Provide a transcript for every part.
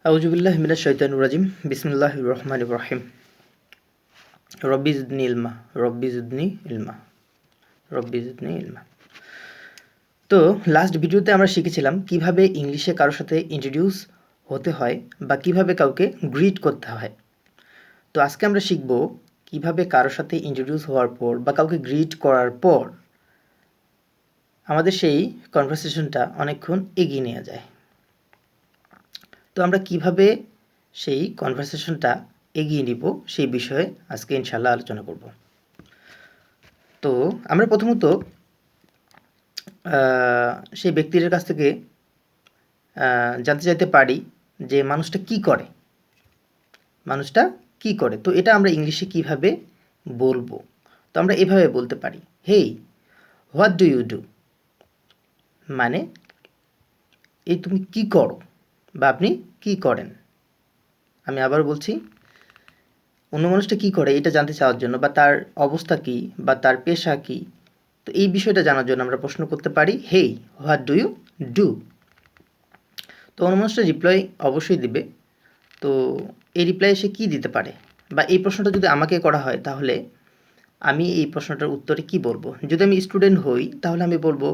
আউযুবিল্লাহি মিনাশ শাইতানির রাজিম। বিসমিল্লাহির রহমানির রহিম। রব্বি জিদনি ইলমা, রব্বি জিদনি ইলমা, রব্বি জিদনি ইলমা। তো লাস্ট ভিডিওতে আমরা শিখেছিলাম কিভাবে ইংলিশে কারোর সাথে ইন্ট্রোডিউস হতে হয় বা কিভাবে কাউকে গ্রিট করতে হয়। তো আজকে আমরা শিখব কিভাবে কারোর সাথে ইন্ট্রোডিউস হওয়ার পর বা কাউকে গ্রিট করার পর আমাদের সেই কনভারসেশনটা অনেকক্ষণ এগিয়ে নেওয়া যায়। তো আমরা কিভাবে সেই কনভারসেশনটা এগিয়ে নিব সেই বিষয়ে আজকে ইনশাআল্লাহ আলোচনা করব। তো আমরা প্রথমত সেই ব্যক্তির কাছ থেকে জানতে চাইতে পারি যে মানুষটা কি করে, মানুষটা কি করে। তো এটা আমরা ইংলিশে কিভাবে বলবো। তো আমরা এভাবে বলতে পারি, hey what do you do, মানে এই তুমি কি করো বা আপনি কি করেন। আমি আবার বলছি, অন্য মানুষটা কী করে এটা জানতে চাওয়ার জন্য বা তার অবস্থা কী বা তার পেশা কী, তো এই বিষয়টা জানার জন্য আমরা প্রশ্ন করতে পারি, hey what do you do. তো অন্য মানুষটা রিপ্লাই অবশ্যই দিবে। তো এই রিপ্লাই সে কী দিতে পারে বা এই প্রশ্নটা যদি আমাকে করা হয় তাহলে আমি এই প্রশ্নটার উত্তরে কি বলবো। যদি আমি স্টুডেন্ট হই তাহলে আমি বলবো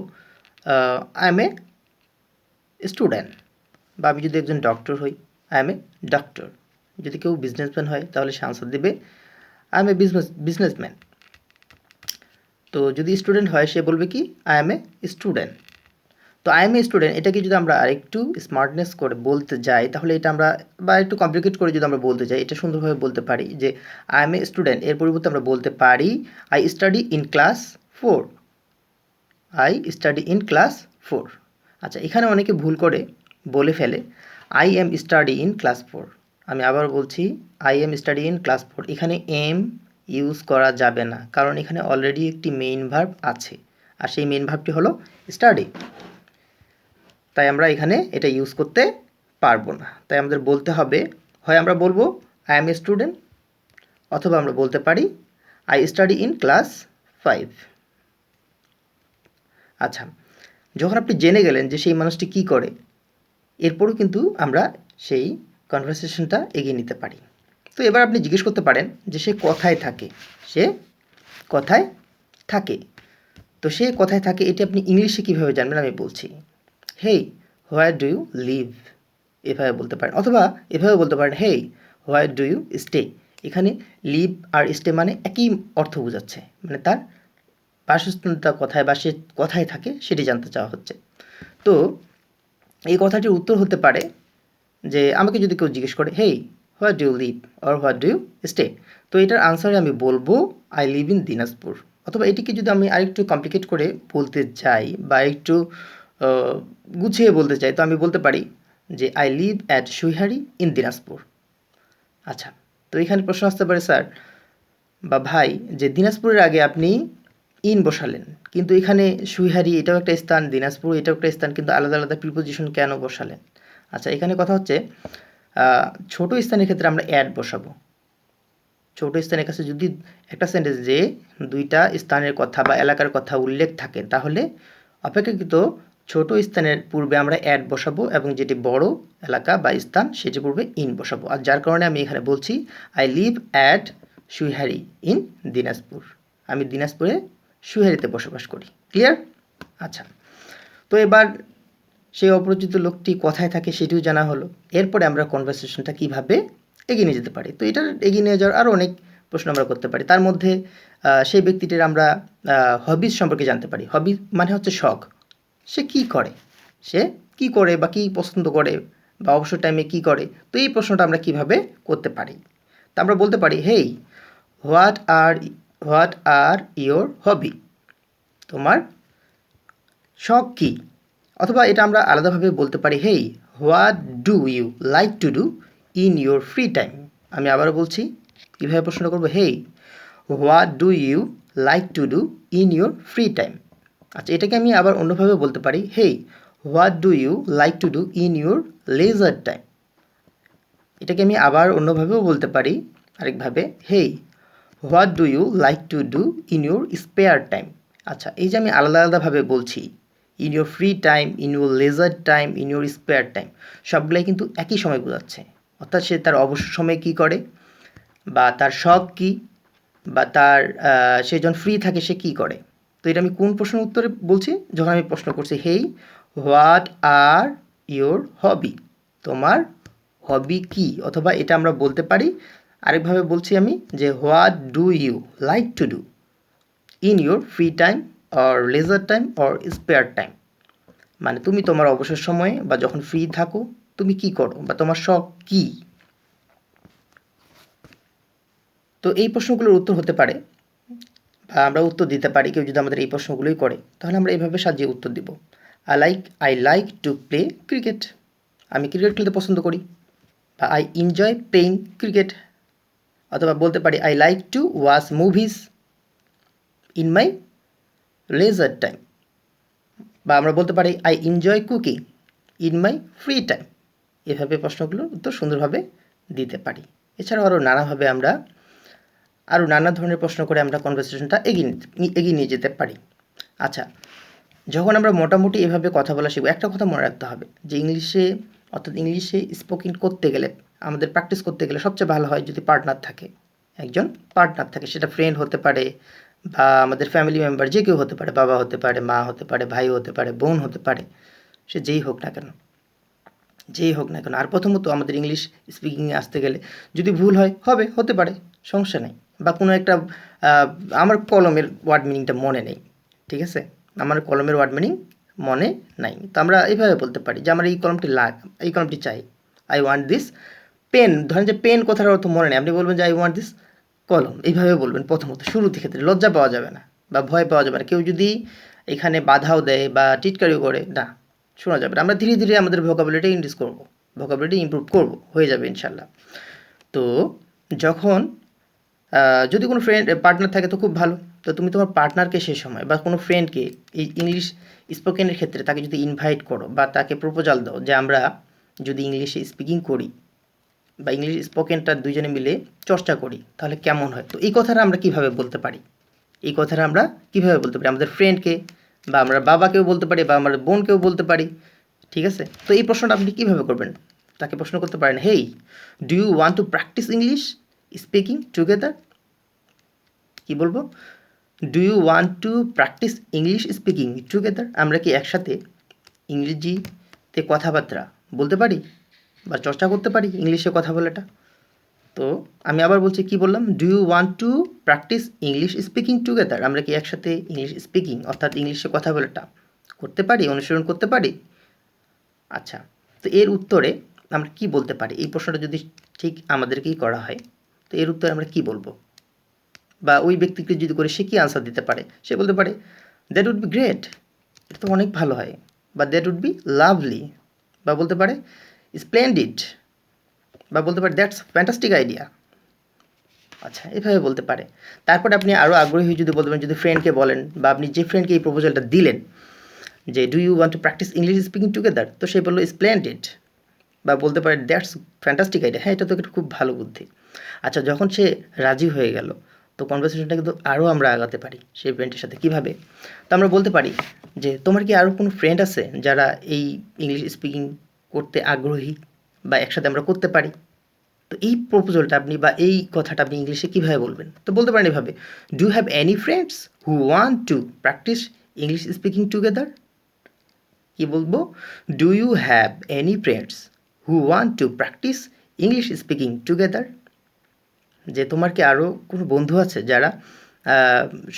আই এম এ স্টুডেন্ট। বা আমি যদি একজন ডক্টর হই, আই এম এ ডক্টর। যদি কেউ বিজনেসম্যান হয় তাহলে সে আনসার দেবে আই এম এ বিজনেসম্যান। তো যদি স্টুডেন্ট হয় সে বলবে কি আই এম এ স্টুডেন্ট। তো আই এম এ স্টুডেন্ট এটাকে যদি আমরা আরেকটু স্মার্টনেস করে বলতে যাই তাহলে এটা আমরা বা একটু কমপ্লিকেট করে যদি আমরা বলতে যাই এটা সুন্দরভাবে বলতে পারি যে আই এম এ স্টুডেন্ট এর পরিবর্তে আমরা বলতে পারি I study in class 4। I study in class 4। আচ্ছা, এখানে অনেকে ভুল করে বলে ফেলে I am study in class 4। আমি আবার বলছি I am study in class 4। এখানে এম ইউজ করা যাবে না, কারণ এখানে অলরেডি একটি মেইন ভার্ব আছে আর সেই মেইন ভার্বটি হলো স্টাডি। তাই আমরা এখানে এটা ইউজ করতে পারবো না। তাই আমাদের বলতে হবে, হয় আমরা বলবো আই এম এ স্টুডেন্ট অথবা আমরা বলতে পারি আই স্টাডি ইন ক্লাস 5। আচ্ছা, যখন আপনি জেনে গেলেন যে সেই মানুষটি কী করে, এরপরও কিন্তু আমরা সেই কনভারসেশনটা এগিয়ে নিতে পারি। তো এবার আপনি জিজ্ঞেস করতে পারেন যে সে কোথায় থাকে, সে কোথায় থাকে। তো সে কোথায় থাকে এটি আপনি ইংলিশে কীভাবে জানবেন আমি বলছি, হেই হোয়ার ডু ইউ লিভ, এভাবে বলতে পারেন। অথবা এভাবে বলতে পারেন, হেই হোয়ার ডু ইউ স্টে। এখানে লিভ আর স্টে মানে একই অর্থ বোঝাচ্ছে, মানে তার বাসস্থানটা কোথায় বা সে কোথায় থাকে সেটি জানতে চাওয়া হচ্ছে। তো এই কথাটির উত্তর হতে পারে যে আমাকে যদি কেউ জিজ্ঞেস করে, hey what do you live or what do you stay, তো এটার আনসারে আমি বলবো আই লিভ ইন দিনাজপুর। অথবা এটিকে যদি আমি আরেকটু কমপ্লিকেট করে বলতে চাই বা একটু গুছিয়ে বলতে চাই তো আমি বলতে পারি যে I live at Suihari in Dinajpur. আচ্ছা, তো এখানে প্রশ্ন আসতে পারে স্যার বা ভাই যে দিনাজপুরের আগে আপনি ইন বসালেন, কিন্তু এখানে সুইহারি এটাও একটা স্থান, দিনাজপুর এটাও একটা স্থান, কিন্তু আলাদা আলাদা প্রিপোজিশন কেন বসালেন। আচ্ছা, এখানে কথা হচ্ছে ছোট স্থানের ক্ষেত্রে আমরা অ্যাড বসাবো। ছোট স্থানের কাছে যদি একটা সেন্টেন্স যে দুইটা স্থানের কথা বা এলাকার কথা উল্লেখ থাকে তাহলে অপেক্ষাকৃত ছোট স্থানের পূর্বে আমরা অ্যাড বসাবো এবং যেটি বড় এলাকা বা স্থান সেটি পূর্বে ইন বসাবো। আর যার কারণে আমি এখানে বলছি I live at Suihari in Dinajpur. আমি দিনাজপুরে সুইহারিতে বসবাস করি। ক্লিয়ার? আচ্ছা, তো এবার সেই অপরিচিত লোকটি কোথায় থাকে সেটিও জানা হলো। এরপরে আমরা কনভারসেশনটা কীভাবে এগিয়ে নিয়ে যেতে পারি। তো এটা এগিয়ে নিয়ে যাওয়ার আরও অনেক প্রশ্ন আমরা করতে পারি। তার মধ্যে সেই ব্যক্তিটির আমরা হবিজ সম্পর্কে জানতে পারি। হবি মানে হচ্ছে শখ। সে কী করে, সে কী করে বা কী পছন্দ করে বা অবসর টাইমে কী করে। তো এই প্রশ্নটা আমরা কীভাবে করতে পারি। তা আমরা বলতে পারি, hey what are your hobby, তোমার শখ কী। অথবা এটা আমরা আলাদাভাবে বলতে পারি, hey what do you like to do in your free time. আমি আবারও বলছি, কীভাবে প্রশ্ন করবো, hey what do you like to do in your free time. আচ্ছা, এটাকে আমি আবার অন্যভাবে বলতে পারি, hey what do you like to do in your leisure time. এটাকে আমি আবার অন্যভাবেও বলতে পারি আরেকভাবে, hey what do you like to do in your spare time. আচ্ছা, এই যে আমি আলাদা আলাদাভাবে বলছি in your free time, in your leisure time, in your spare time, সবগুলাই কিন্তু একই সময় বোঝাচ্ছে। অর্থাৎ সে তার অবসর সময়ে কী করে, বা তার শখ কী, বা তার সে যখন ফ্রি থাকে সে কী করে। তো এটা আমি কোন প্রশ্নের উত্তরে বলছি, যখন আমি প্রশ্ন করছি হেই হোয়াট আর ইয়োর হবি, তোমার হবি কী, অথবা এটা আমরা বলতে পারি আরেকভাবে বলছি আমি যে what do you like to do in your free time or leisure time or spare time, মানে তুমি তোমার অবসর সময়ে বা যখন ফ্রি থাকো তুমি কি করো বা তোমার শখ কী। তো এই প্রশ্নগুলোর উত্তর হতে পারে বা আমরা উত্তর দিতে পারি, কেউ যদি আমাদের এই প্রশ্নগুলোই করে তাহলে আমরা এইভাবে সাজিয়ে উত্তর দিব। I like to play cricket, আমি ক্রিকেট খেলতে পছন্দ করি, বা আই এনজয় প্লেইং ক্রিকেট, অথবা বলতে পারি I like to watch movies in my leisure time, বা আমরা বলতে পারি I enjoy cooking in my free time. এভাবে প্রশ্নগুলোর উত্তর সুন্দরভাবে দিতে পারি। এছাড়াও আরও নানা ধরনের প্রশ্ন করে আমরা কনভারসেশনটা এগিয়ে নিয়ে যেতে পারি। আচ্ছা, যখন আমরা মোটামুটি এভাবে কথা বলা শিখব, একটা কথা মনে রাখতে হবে যে ইংলিশে স্পোকিং করতে গেলে, আমাদের প্র্যাকটিস করতে গেলে সবচেয়ে ভালো হয় যদি পার্টনার থাকে, একজন পার্টনার থাকে, সেটা ফ্রেন্ড হতে পারে বা আমাদের ফ্যামিলি মেম্বার যে কেউ হতে পারে, বাবা হতে পারে, মা হতে পারে, ভাই হতে পারে, বোন হতে পারে, সে যেই হোক না কেন। আর প্রথমত আমাদের ইংলিশ স্পিকিংয়ে আসতে গেলে যদি ভুল হতে পারে, সমস্যা নেই। বা কোনো একটা আমার কলমের ওয়ার্ড মিনিংটা মনে নেই, ঠিক আছে, আমার কলমের ওয়ার্ড মিনিং মনে নাই, তো আমরা এইভাবে বলতে পারি যে আমার এই কলমটি চাই, আই ওয়ান্ট দিস পেন। ধরেন যে পেন কথার অর্থ মনে নেই, আপনি বলবেন যে আই ওয়ান্ট দিস কলম, এইভাবে বলবেন প্রথমত, শুরুতে ক্ষেত্রে লজ্জা পাওয়া যাবে না বা ভয় পাওয়া যাবে না। কেউ যদি এখানে বাধাও দেয় বা টিটকারিও করে, না, শোনা যাবে না। আমরা ধীরে ধীরে আমাদের ভোকাবুলারিটা ইমপ্রুভ করব, হয়ে যাবে ইনশাল্লাহ। তো যখন যদি কোনো পার্টনার থাকে তো খুব ভালো। তো তুমি তোমার পার্টনারকে সে সময় বা কোনো ফ্রেন্ডকে এই ইংলিশ স্পোকেনের ক্ষেত্রে তাকে যদি ইনভাইট করো বা তাকে প্রপোজাল দাও যে আমরা যদি ইংলিশে স্পিকিং করি বা ইংলিশ স্পোকেনটা দুইজনে মিলে চর্চা করি তাহলে কেমন হয়। তো এই কথাটা আমরা কীভাবে বলতে পারি, আমাদের ফ্রেন্ডকে বা আমরা বাবাকেও বলতে পারি বা আমার বোনকেও বলতে পারি, ঠিক আছে। তো এই প্রশ্নটা আপনি কীভাবে করবেন, তাকে প্রশ্ন করতে পারেন, hey do you want to practise English speaking together. কি বলবো, do you want to practise English speaking together, আমরা কি একসাথে ইংরেজিতে কথাবার্তা বলতে পারি বা চর্চা করতে পারি ইংলিশে কথা বলাটা। তো আমি আবার বলছি, কি বললাম, do you want to practise English speaking together, আমরা কি একসাথে ইংলিশ স্পিকিং অর্থাৎ ইংলিশে কথা বলাটা করতে পারি, অনুসরণ করতে পারি। আচ্ছা, তো এর উত্তরে আমরা কি বলতে পারি, এই প্রশ্নটা যদি ঠিক আমাদেরকেই করা হয় তো এর উত্তরে আমরা কি বলবো, বা ওই ব্যক্তিকে যদি করে সে কি আনসার দিতে পারে, সে বলতে পারে দ্যাট উড বি গ্রেট, এটা তো অনেক ভালো হয়, বা দ্যাট উড বি লাভলি, বা বলতে পারে স্প্লেন্ডিড, বা বলতে পারে দ্যাটস ফ্যান্টাস্টিক আইডিয়া। আচ্ছা, এভাবে বলতে পারে। তারপরে আপনি আরও আগ্রহী যদি বলতে পারেন, যদি ফ্রেন্ডকে বলেন বা আপনি যে ফ্রেন্ডকে এই প্রপোজালটা দিলেন যে do you want to practise English speaking together, তো সে বললো স্প্লেন্ডিড, বা বলতে পারে দ্যাটস ফ্যান্টাস্টিক আইডিয়া, হ্যাঁ এটা তো একটা খুব ভালো বুদ্ধি। আচ্ছা, যখন সে রাজি হয়ে গেল তো কনভারসেশনটা কিন্তু আরও আমরা আগাতে পারি সেই ফ্রেন্ডের সাথে। কীভাবে, তো আমরা বলতে পারি যে তোমার কি আরও কোনো ফ্রেন্ড আছে যারা এই ইংলিশ স্পিকিং করতে আগ্রহী বা একসাথে আমরা করতে পারি। তো এই প্রপোজালটা আপনি বা এই কথাটা আপনি ইংলিশে কীভাবে বলবেন, তো বলতে পারেন এভাবে, do you have any friends who want to practise English speaking together. কী বলবো, do you have any friends who want to practise English speaking together, যে তোমার কি আরও কোনো বন্ধু আছে যারা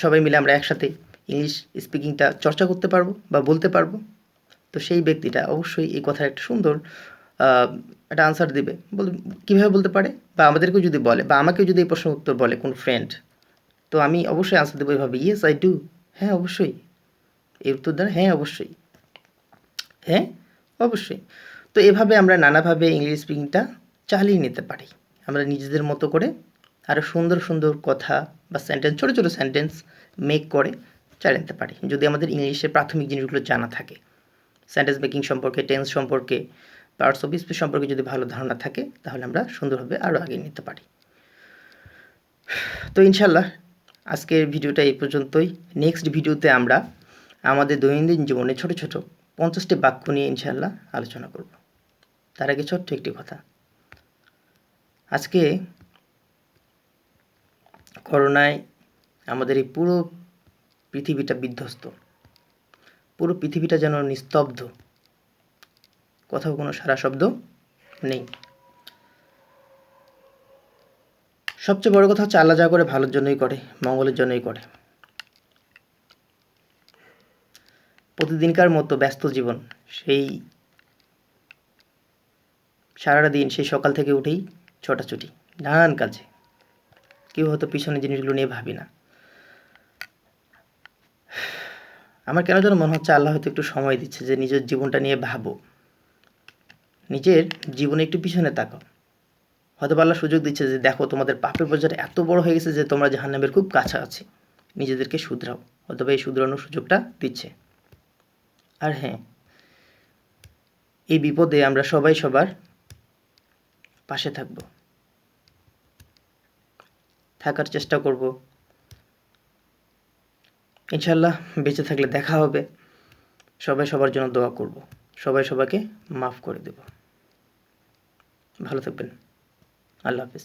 সবাই মিলে আমরা একসাথে ইংলিশ স্পিকিংটা চর্চা করতে পারবো বা বলতে পারবো। তো সেই ব্যক্তিটা অবশ্যই এই কথার একটা সুন্দর একটা আনসার দেবে। কীভাবে বলতে পারে, বা আমাদেরকেও যদি বলে বা আমাকেও যদি এই প্রশ্নের উত্তর বলে কোনো ফ্রেন্ড, তো আমি অবশ্যই আনসার দেবো এভাবে, ইয়েস আই ডু, হ্যাঁ অবশ্যই, এই উত্তর দ্বারা হ্যাঁ অবশ্যই, হ্যাঁ অবশ্যই। তো এভাবে আমরা নানাভাবে ইংলিশ স্পিকিংটা চালিয়ে নিতে পারি, আমরা নিজেদের মতো করে আরও সুন্দর সুন্দর কথা বা সেন্টেন্স, ছোটো ছোটো সেন্টেন্স মেক করে চালিয়ে নিতে পারি যদি আমাদের ইংলিশের প্রাথমিক জিনিসগুলো জানা থাকে। সেন্টেন্স মেকিং সম্পর্কে, টেন্স সম্পর্কে, পার্টস অফ স্পিচ সম্পর্কে যদি ভালো ধারণা থাকে তাহলে আমরা সুন্দরভাবে আরও এগিয়ে নিতে পারি। তো ইনশাল্লাহ আজকের ভিডিওটা এই পর্যন্তই। নেক্সট ভিডিওতে আমরা আমাদের দৈনন্দিন জীবনে ছোট ছোট 50টি বাক্য নিয়ে ইনশাআল্লাহ আলোচনা করব। তার আগে ছোট্ট একটি কথা, আজকে করোনায় আমাদের এই পুরো পৃথিবীটা বিধ্বস্ত, পুরো পৃথিবীটা যেন নিস্তব্ধ, কোথাও কোনো সারা শব্দ নেই। সবচেয়ে বড় কথা হচ্ছে আল্লাহ যা করে ভালোর জন্যই করে, মঙ্গলের জন্যই করে। প্রতিদিনকার মতো ব্যস্ত জীবন, সেই সারাটা দিন সেই সকাল থেকে উঠেই ছোটাছুটি নানান কাজে, কেউ হয়তো পিছনের জিনিসগুলো নিয়ে ভাবি না। আমার কেন যেন মনে হচ্ছে আল্লাহ হয়তো একটু সময় দিচ্ছে যে নিজের জীবনটা নিয়ে ভাবো, নিজের জীবনে একটু পিছনে তাকাও। হয়তো আল্লাহ সুযোগ দিচ্ছে যে দেখো তোমাদের পাপের বোঝাটা এত বড় হয়ে গেছে যে তোমরা জাহান্নামের খুব কাছাকাছি, নিজেদেরকে শুধরাও। অথবা এই শুধরানোর সুযোগটা দিচ্ছে। আর হ্যাঁ, এই বিপদে আমরা সবাই সবার পাশে থাকার চেষ্টা করব। ইনশাল্লাহ বেঁচে থাকলে দেখা হবে। সবাই সবার জন্য দোয়া করব, সবাই সবাইকে মাফ করে দেব। ভালো থাকবেন। আল্লাহ হাফেজ।